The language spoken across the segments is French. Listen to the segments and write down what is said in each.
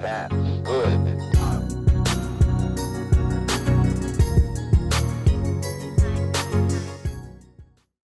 bad, good.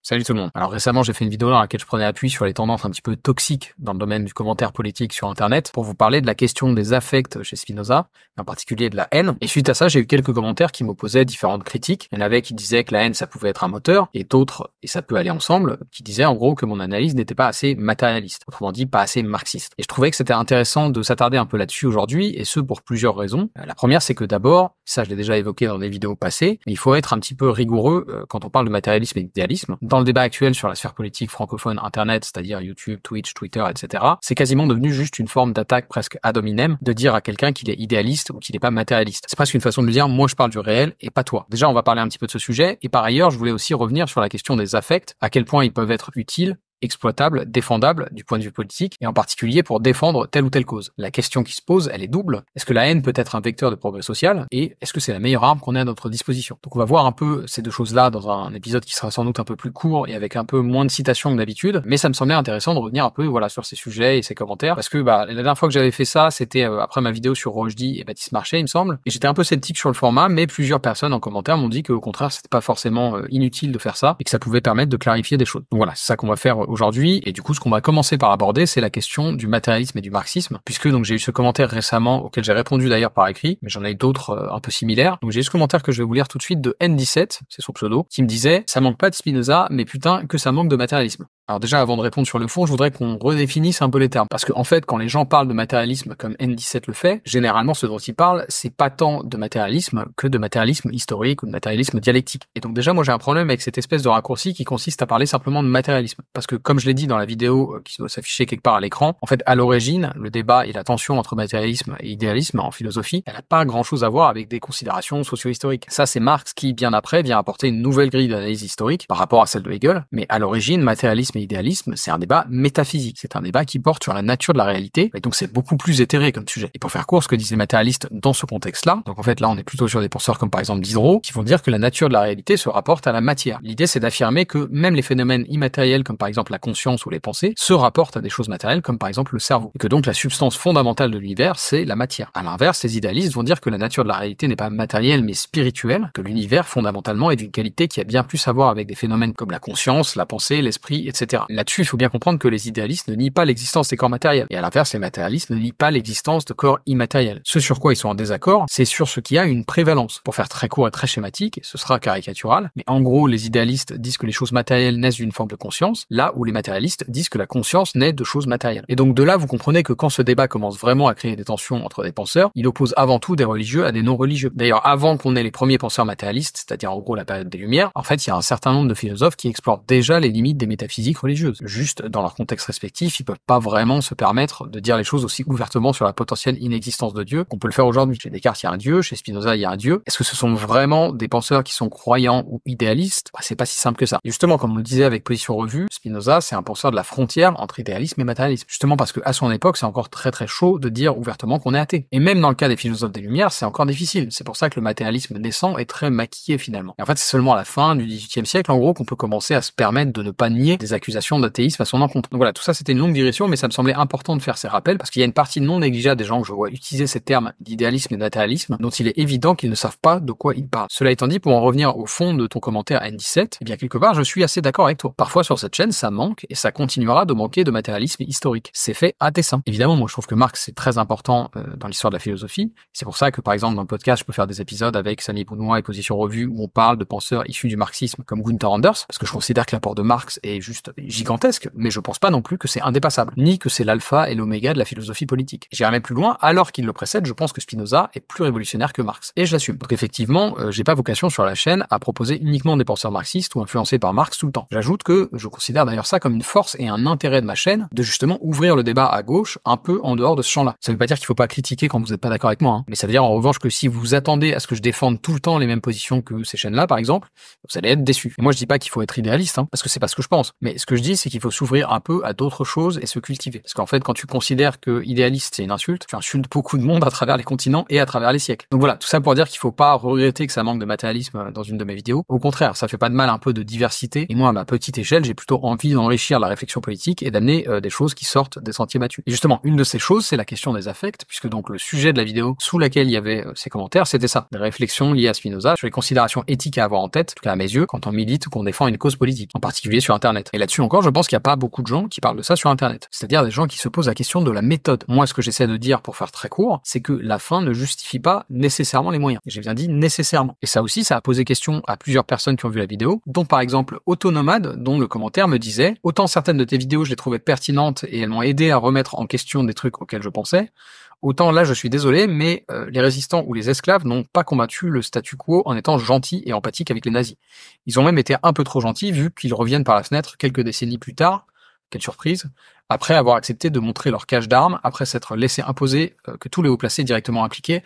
Salut tout le monde. Alors récemment, j'ai fait une vidéo dans laquelle je prenais appui sur les tendances un petit peu toxiques dans le domaine du commentaire politique sur Internet pour vous parler de la question des affects chez Spinoza, en particulier de la haine. Et suite à ça, j'ai eu quelques commentaires qui m'opposaient différentes critiques. Il y en avait qui disaient que la haine, ça pouvait être un moteur, et d'autres, et ça peut aller ensemble, qui disaient en gros que mon analyse n'était pas assez matérialiste, autrement dit pas assez marxiste. Et je trouvais que c'était intéressant de s'attarder un peu là-dessus aujourd'hui, et ce pour plusieurs raisons. La première, c'est que d'abord, ça je l'ai déjà évoqué dans des vidéos passées, mais il faut être un petit peu rigoureux quand on parle de matérialisme et d'idéalisme. Dans le débat actuel sur la sphère politique francophone Internet, c'est-à-dire YouTube, Twitch, Twitter, etc., c'est quasiment devenu juste une forme d'attaque presque ad hominem de dire à quelqu'un qu'il est idéaliste ou qu'il n'est pas matérialiste. C'est presque une façon de dire, moi je parle du réel et pas toi. Déjà, on va parler un petit peu de ce sujet, et par ailleurs, je voulais aussi revenir sur la question des affects, à quel point ils peuvent être utiles, exploitable, défendable du point de vue politique, et en particulier pour défendre telle ou telle cause. La question qui se pose, elle est double. Est-ce que la haine peut être un vecteur de progrès social, et est-ce que c'est la meilleure arme qu'on ait à notre disposition? Donc on va voir un peu ces deux choses-là dans un épisode qui sera sans doute un peu plus court et avec un peu moins de citations que d'habitude, mais ça me semblait intéressant de revenir un peu sur ces sujets et ces commentaires, parce que la dernière fois que j'avais fait ça, c'était après ma vidéo sur Rochdy et Baptiste Marchais, il me semble, et j'étais un peu sceptique sur le format, mais plusieurs personnes en commentaire m'ont dit qu'au contraire, c'était pas forcément inutile de faire ça, et que ça pouvait permettre de clarifier des choses. Donc voilà, c'est ça qu'on va faire aujourd'hui, et du coup, ce qu'on va commencer par aborder, c'est la question du matérialisme et du marxisme, puisque donc j'ai eu ce commentaire récemment, auquel j'ai répondu d'ailleurs par écrit, mais j'en ai d'autres un peu similaires. Donc j'ai eu ce commentaire que je vais vous lire tout de suite de N17, c'est son pseudo, qui me disait « Ça manque pas de Spinoza, mais putain que ça manque de matérialisme ». Alors déjà, avant de répondre sur le fond, je voudrais qu'on redéfinisse un peu les termes. Parce que en fait, quand les gens parlent de matérialisme comme N17 le fait, généralement, ce dont ils parlent, c'est pas tant de matérialisme que de matérialisme historique ou de matérialisme dialectique. Et donc déjà, moi j'ai un problème avec cette espèce de raccourci qui consiste à parler simplement de matérialisme. Parce que comme je l'ai dit dans la vidéo qui doit s'afficher quelque part à l'écran, en fait, à l'origine, le débat et la tension entre matérialisme et idéalisme en philosophie, elle n'a pas grand-chose à voir avec des considérations socio-historiques. Ça, c'est Marx qui, bien après, vient apporter une nouvelle grille d'analyse historique par rapport à celle de Hegel. Mais à l'origine, matérialisme et idéalisme, c'est un débat métaphysique. C'est un débat qui porte sur la nature de la réalité, et donc c'est beaucoup plus éthéré comme sujet. Et pour faire court, ce que disent les matérialistes dans ce contexte-là, donc en fait là on est plutôt sur des penseurs comme par exemple Diderot, qui vont dire que la nature de la réalité se rapporte à la matière. L'idée c'est d'affirmer que même les phénomènes immatériels comme par exemple la conscience ou les pensées se rapportent à des choses matérielles comme par exemple le cerveau, et que donc la substance fondamentale de l'univers c'est la matière. À l'inverse, les idéalistes vont dire que la nature de la réalité n'est pas matérielle mais spirituelle, que l'univers fondamentalement est d'une qualité qui a bien plus à voir avec des phénomènes comme la conscience, la pensée, l'esprit, etc. Là-dessus, il faut bien comprendre que les idéalistes ne nient pas l'existence des corps matériels. Et à l'inverse, les matérialistes ne nient pas l'existence de corps immatériels. Ce sur quoi ils sont en désaccord, c'est sur ce qui a une prévalence. Pour faire très court et très schématique, ce sera caricatural, mais en gros, les idéalistes disent que les choses matérielles naissent d'une forme de conscience, là où les matérialistes disent que la conscience naît de choses matérielles. Et donc de là, vous comprenez que quand ce débat commence vraiment à créer des tensions entre des penseurs, il oppose avant tout des religieux à des non-religieux. D'ailleurs, avant qu'on ait les premiers penseurs matérialistes, c'est-à-dire en gros la période des Lumières, en fait, il y a un certain nombre de philosophes qui explorent déjà les limites des métaphysiques religieuses. Juste dans leur contexte respectif, ils peuvent pas vraiment se permettre de dire les choses aussi ouvertement sur la potentielle inexistence de Dieu qu'on peut le faire aujourd'hui. Chez Descartes, il y a un Dieu, chez Spinoza, il y a un Dieu. Est-ce que ce sont vraiment des penseurs qui sont croyants ou idéalistes? C'est pas si simple que ça. Et justement, comme on le disait avec Position Revue, Spinoza, c'est un penseur de la frontière entre idéalisme et matérialisme. Justement parce que à son époque, c'est encore très très chaud de dire ouvertement qu'on est athée. Et même dans le cas des philosophes des Lumières, c'est encore difficile. C'est pour ça que le matérialisme naissant est très maquillé finalement. Et en fait, c'est seulement à la fin du XVIIIe siècle, en gros, qu'on peut commencer à se permettre de ne pas nier des accusations d'athéisme à son encontre. Donc voilà, tout ça c'était une longue digression, mais ça me semblait important de faire ces rappels parce qu'il y a une partie non négligeable des gens que je vois utiliser ces termes d'idéalisme et de matérialisme dont il est évident qu'ils ne savent pas de quoi ils parlent. Cela étant dit, pour en revenir au fond de ton commentaire N17, eh bien quelque part je suis assez d'accord avec toi. Parfois sur cette chaîne ça manque et ça continuera de manquer de matérialisme historique. C'est fait à dessein. Évidemment, moi je trouve que Marx c'est très important dans l'histoire de la philosophie. C'est pour ça que par exemple dans le podcast je peux faire des épisodes avec Samy Bounois et Position Revue où on parle de penseurs issus du marxisme comme Gunther Anders, parce que je considère que l'apport de Marx est juste gigantesque, mais je pense pas non plus que c'est indépassable, ni que c'est l'alpha et l'oméga de la philosophie politique. J'irai même plus loin, alors qu'il le précède, je pense que Spinoza est plus révolutionnaire que Marx. Et je l'assume. Donc effectivement, j'ai pas vocation sur la chaîne à proposer uniquement des penseurs marxistes ou influencés par Marx tout le temps. J'ajoute que je considère d'ailleurs ça comme une force et un intérêt de ma chaîne de justement ouvrir le débat à gauche un peu en dehors de ce champ-là. Ça veut pas dire qu'il faut pas critiquer quand vous êtes pas d'accord avec moi, hein. Mais ça veut dire en revanche que si vous attendez à ce que je défende tout le temps les mêmes positions que ces chaînes-là, par exemple, vous allez être déçus. Et moi je dis pas qu'il faut être idéaliste, hein, parce que c'est pas ce que je pense. Mais ce que je dis, c'est qu'il faut s'ouvrir un peu à d'autres choses et se cultiver. Parce qu'en fait, quand tu considères que idéaliste c'est une insulte, tu insultes beaucoup de monde à travers les continents et à travers les siècles. Donc voilà, tout ça pour dire qu'il faut pas regretter que ça manque de matérialisme dans une de mes vidéos. Au contraire, ça fait pas de mal un peu de diversité. Et moi, à ma petite échelle, j'ai plutôt envie aussi d'enrichir la réflexion politique et d'amener des choses qui sortent des sentiers battus. Et justement, une de ces choses, c'est la question des affects, puisque donc le sujet de la vidéo sous laquelle il y avait ces commentaires, c'était ça, des réflexions liées à Spinoza sur les considérations éthiques à avoir en tête, en tout cas à mes yeux, quand on milite ou qu'on défend une cause politique, en particulier sur Internet. Et là-dessus encore, je pense qu'il n'y a pas beaucoup de gens qui parlent de ça sur Internet. C'est-à-dire des gens qui se posent la question de la méthode. Moi, ce que j'essaie de dire pour faire très court, c'est que la fin ne justifie pas nécessairement les moyens. Et j'ai bien dit nécessairement. Et ça aussi, ça a posé question à plusieurs personnes qui ont vu la vidéo, dont par exemple Autonomade, dont le commentaire me disait « Autant certaines de tes vidéos, je les trouvais pertinentes et elles m'ont aidé à remettre en question des trucs auxquels je pensais, autant là, je suis désolé, mais les résistants ou les esclaves n'ont pas combattu le statu quo en étant gentils et empathiques avec les nazis. Ils ont même été un peu trop gentils vu qu'ils reviennent par la fenêtre quelques décennies plus tard, quelle surprise, après avoir accepté de montrer leur cache d'armes, après s'être laissé imposer que tous les hauts placés directement impliqués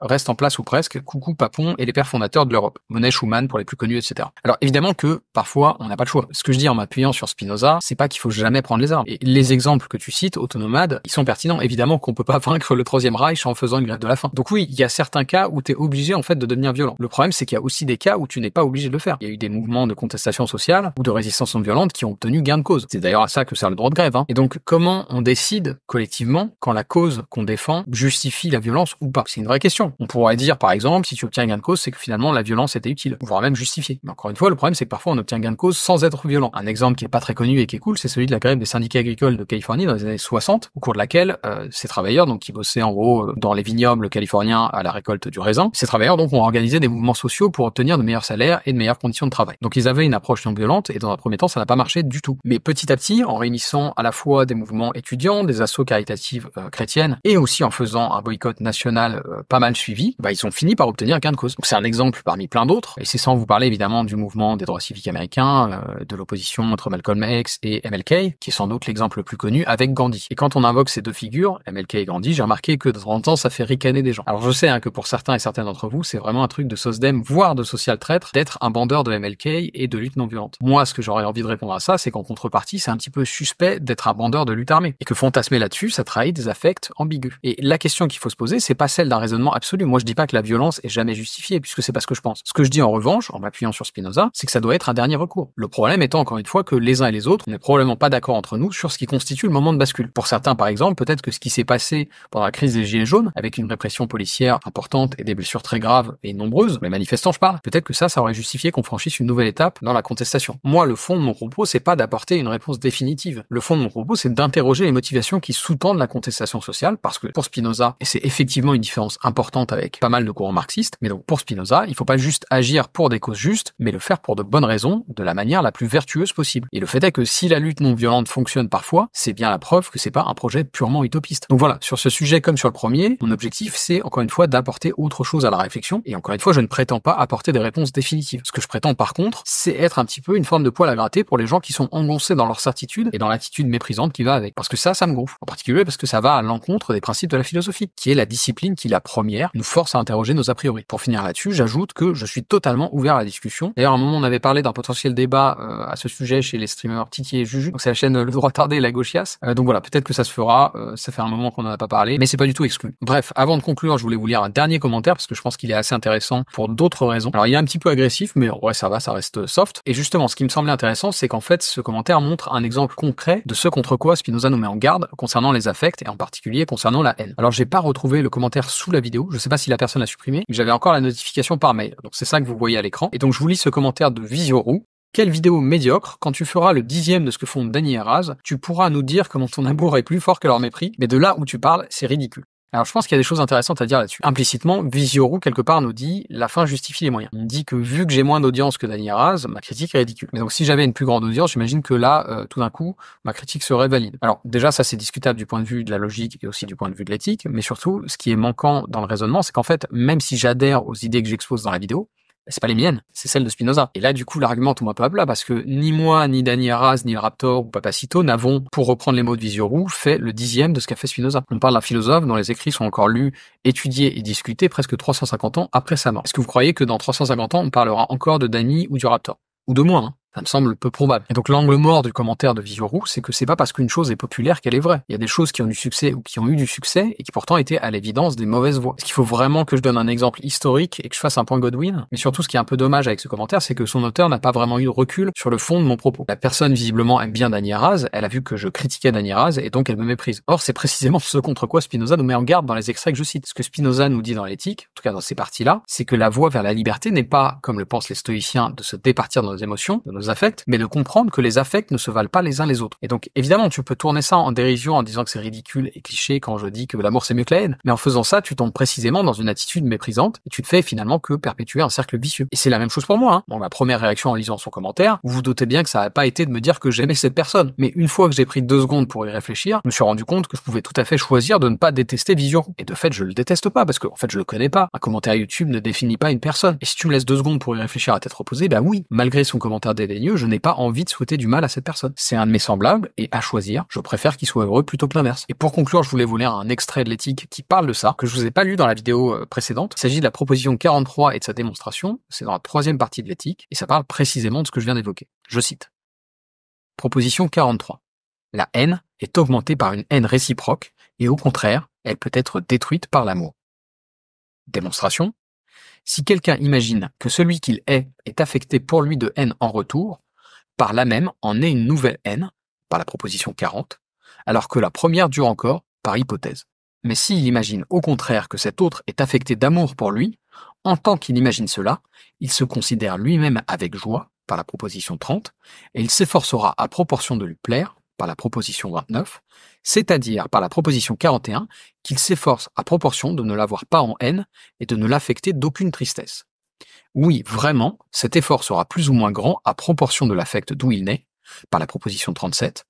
restent en place ou presque, coucou Papon et les pères fondateurs de l'Europe, Monet, Schumann pour les plus connus, etc. Alors évidemment que parfois on n'a pas le choix. Ce que je dis en m'appuyant sur Spinoza, c'est pas qu'il faut jamais prendre les armes. Et les exemples que tu cites, Autonomade, ils sont pertinents. Évidemment qu'on peut pas vaincre le Troisième Reich en faisant une grève de la faim. Donc oui, il y a certains cas où tu es obligé en fait de devenir violent. Le problème c'est qu'il y a aussi des cas où tu n'es pas obligé de le faire. Il y a eu des mouvements de contestation sociale ou de résistance non violente qui ont obtenu gain de cause. C'est d'ailleurs à ça que sert le droit de grève. Et donc comment on décide collectivement quand la cause qu'on défend justifie la violence ou pas? C'est une vraie question. On pourrait dire par exemple, si tu obtiens gain de cause, c'est que finalement la violence était utile, voire même justifiée. Mais encore une fois, le problème c'est que parfois on obtient gain de cause sans être violent. Un exemple qui est pas très connu et qui est cool, c'est celui de la grève des syndicats agricoles de Californie dans les années 60, au cours de laquelle ces travailleurs, donc qui bossaient en gros dans les vignobles californiens à la récolte du raisin, ces travailleurs donc ont organisé des mouvements sociaux pour obtenir de meilleurs salaires et de meilleures conditions de travail. Donc ils avaient une approche non violente et dans un premier temps ça n'a pas marché du tout. Mais petit à petit, en réunissant à la fois des mouvements étudiants, des assos caritatives chrétiennes et aussi en faisant un boycott national pas mal suivi, ils ont fini par obtenir gain de cause. Donc c'est un exemple parmi plein d'autres, et c'est sans vous parler évidemment du mouvement des droits civiques américains, de l'opposition entre Malcolm X et MLK, qui est sans doute l'exemple le plus connu avec Gandhi. Et quand on invoque ces deux figures, MLK et Gandhi, j'ai remarqué que de temps en temps ça fait ricaner des gens. Alors je sais que pour certains et certaines d'entre vous, c'est vraiment un truc de SOSDEM, voire de social traître, d'être un bandeur de MLK et de lutte non violente. Moi, ce que j'aurais envie de répondre à ça, c'est qu'en contrepartie, c'est un petit peu suspect d'être un bandeur de lutte armée, et que fantasmer là-dessus, ça trahit des affects ambigus. Et la question qu'il faut se poser, c'est pas celle d'un raisonnement absolu. Moi, je dis pas que la violence est jamais justifiée, puisque c'est pas ce que je pense. Ce que je dis en revanche, en m'appuyant sur Spinoza, c'est que ça doit être un dernier recours. Le problème étant encore une fois que les uns et les autres, on n'est probablement pas d'accord entre nous sur ce qui constitue le moment de bascule. Pour certains, par exemple, peut-être que ce qui s'est passé pendant la crise des Gilets jaunes, avec une répression policière importante et des blessures très graves et nombreuses, les manifestants je parle, peut-être que ça aurait justifié qu'on franchisse une nouvelle étape dans la contestation. Moi, le fond de mon propos, c'est pas d'apporter une réponse définitive. Le fond de mon propos, c'est d'interroger les motivations qui sous-tendent la contestation sociale, parce que pour Spinoza, et c'est effectivement une différence importante avec pas mal de courants marxistes, mais donc pour Spinoza, il faut pas juste agir pour des causes justes, mais le faire pour de bonnes raisons, de la manière la plus vertueuse possible. Et le fait est que si la lutte non violente fonctionne parfois, c'est bien la preuve que c'est pas un projet purement utopiste. Donc voilà, sur ce sujet comme sur le premier, mon objectif c'est encore une fois d'apporter autre chose à la réflexion, et encore une fois je ne prétends pas apporter des réponses définitives. Ce que je prétends par contre, c'est être un petit peu une forme de poil à gratter pour les gens qui sont engoncés dans leur certitude et dans l'attitude méprisante qui va avec. Parce que ça me gonfle. En particulier parce que ça va à l'encontre des principes de la philosophie, qui est la discipline qui, la première, nous force à interroger nos a priori. Pour finir là-dessus, j'ajoute que je suis totalement ouvert à la discussion. D'ailleurs, à un moment, on avait parlé d'un potentiel débat à ce sujet chez les streamers Titi et Juju. Donc c'est la chaîne Le Droit Tardé et la Gauchias. Donc voilà, peut-être que ça se fera. Ça fait un moment qu'on n'en a pas parlé, mais c'est pas du tout exclu. Bref, avant de conclure, je voulais vous lire un dernier commentaire parce que je pense qu'il est assez intéressant pour d'autres raisons. Alors il est un petit peu agressif, mais en vrai ça va, ça reste soft. Et justement, ce qui me semblait intéressant, c'est qu'en fait, ce commentaire montre un exemple concret de ce contre quoi Spinoza nous met en garde concernant les affects et en particulier concernant la haine. Alors j'ai pas retrouvé le commentaire sous la vidéo. Je sais pas si la personne l'a supprimé, mais j'avais encore la notification par mail. Donc c'est ça que vous voyez à l'écran. Et donc je vous lis ce commentaire de Visiorou. Quelle vidéo médiocre, quand tu feras le 10e de ce que font Dany et Raz, tu pourras nous dire comment ton amour est plus fort que leur mépris, mais de là où tu parles, c'est ridicule. Alors je pense qu'il y a des choses intéressantes à dire là-dessus. Implicitement, Visiorou quelque part nous dit la fin justifie les moyens. Il dit que vu que j'ai moins d'audience que Dany et Raz, ma critique est ridicule. Mais donc si j'avais une plus grande audience, j'imagine que là, tout d'un coup, ma critique serait valide. Alors déjà ça c'est discutable du point de vue de la logique et aussi du point de vue de l'éthique, mais surtout ce qui est manquant dans le raisonnement, c'est qu'en fait, même si j'adhère aux idées que j'expose dans la vidéo, c'est pas les miennes, c'est celles de Spinoza. Et là, du coup, l'argument tombe un peu à plat parce que ni moi, ni Dany Arras, ni le Raptor ou Papacito n'avons, pour reprendre les mots de Visiorou, fait le 10e de ce qu'a fait Spinoza. On parle d'un philosophe dont les écrits sont encore lus, étudiés et discutés presque 350 ans après sa mort. Est-ce que vous croyez que dans 350 ans, on parlera encore de Dany ou du Raptor? Ou de moi, hein? Ça me semble peu probable. Et donc l'angle mort du commentaire de Vigiorou, c'est que c'est pas parce qu'une chose est populaire qu'elle est vraie. Il y a des choses qui ont du succès ou qui ont eu du succès et qui pourtant étaient à l'évidence des mauvaises voix. Est-ce qu'il faut vraiment que je donne un exemple historique et que je fasse un point Godwin? Mais surtout, ce qui est un peu dommage avec ce commentaire, c'est que son auteur n'a pas vraiment eu de recul sur le fond de mon propos. La personne visiblement aime bien Dany Arraz, elle a vu que je critiquais Dany Arraz et donc elle me méprise. Or, c'est précisément ce contre quoi Spinoza nous met en garde dans les extraits que je cite. Ce que Spinoza nous dit dans l'éthique, en tout cas dans ces parties-là, c'est que la voie vers la liberté n'est pas, comme le pensent les stoïciens, de se départir de nos émotions, de nos affects, mais de comprendre que les affects ne se valent pas les uns les autres. Et donc, évidemment, tu peux tourner ça en dérision en disant que c'est ridicule et cliché quand je dis que l'amour c'est mieux que la haine. Mais en faisant ça, tu tombes précisément dans une attitude méprisante et tu te fais finalement que perpétuer un cercle vicieux. Et c'est la même chose pour moi, hein. Bon, ma première réaction en lisant son commentaire, vous vous doutez bien que ça n'a pas été de me dire que j'aimais cette personne. Mais une fois que j'ai pris 2 secondes pour y réfléchir, je me suis rendu compte que je pouvais tout à fait choisir de ne pas détester Vigiorou. Et de fait, je le déteste pas parce que, en fait, je le connais pas. Un commentaire YouTube ne définit pas une personne. Et si tu me laisses 2 secondes pour y réfléchir à tête reposée, bah oui, malgré son commentaire dédaigneux, je n'ai pas envie de souhaiter du mal à cette personne. C'est un de mes semblables, et à choisir, je préfère qu'il soit heureux plutôt que l'inverse. Et pour conclure, je voulais vous lire un extrait de l'éthique qui parle de ça, que je vous ai pas lu dans la vidéo précédente. Il s'agit de la proposition 43 et de sa démonstration. C'est dans la 3e partie de l'éthique, et ça parle précisément de ce que je viens d'évoquer. Je cite. Proposition 43. La haine est augmentée par une haine réciproque, et au contraire, elle peut être détruite par l'amour. Démonstration. Si quelqu'un imagine que celui qu'il est affecté pour lui de haine en retour, par là même en est une nouvelle haine, par la proposition 40, alors que la première dure encore, par hypothèse. Mais s'il imagine au contraire que cet autre est affecté d'amour pour lui, en tant qu'il imagine cela, il se considère lui-même avec joie, par la proposition 30, et il s'efforcera à proportion de lui plaire, par la proposition 29, c'est-à-dire par la proposition 41, qu'il s'efforce à proportion de ne l'avoir pas en haine et de ne l'affecter d'aucune tristesse. Oui, vraiment, cet effort sera plus ou moins grand à proportion de l'affect d'où il naît, par la proposition 37,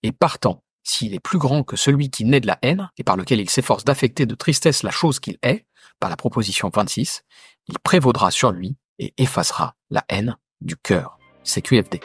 et partant, s'il est plus grand que celui qui naît de la haine, et par lequel il s'efforce d'affecter de tristesse la chose qu'il est, par la proposition 26, il prévaudra sur lui et effacera la haine du cœur. CQFD.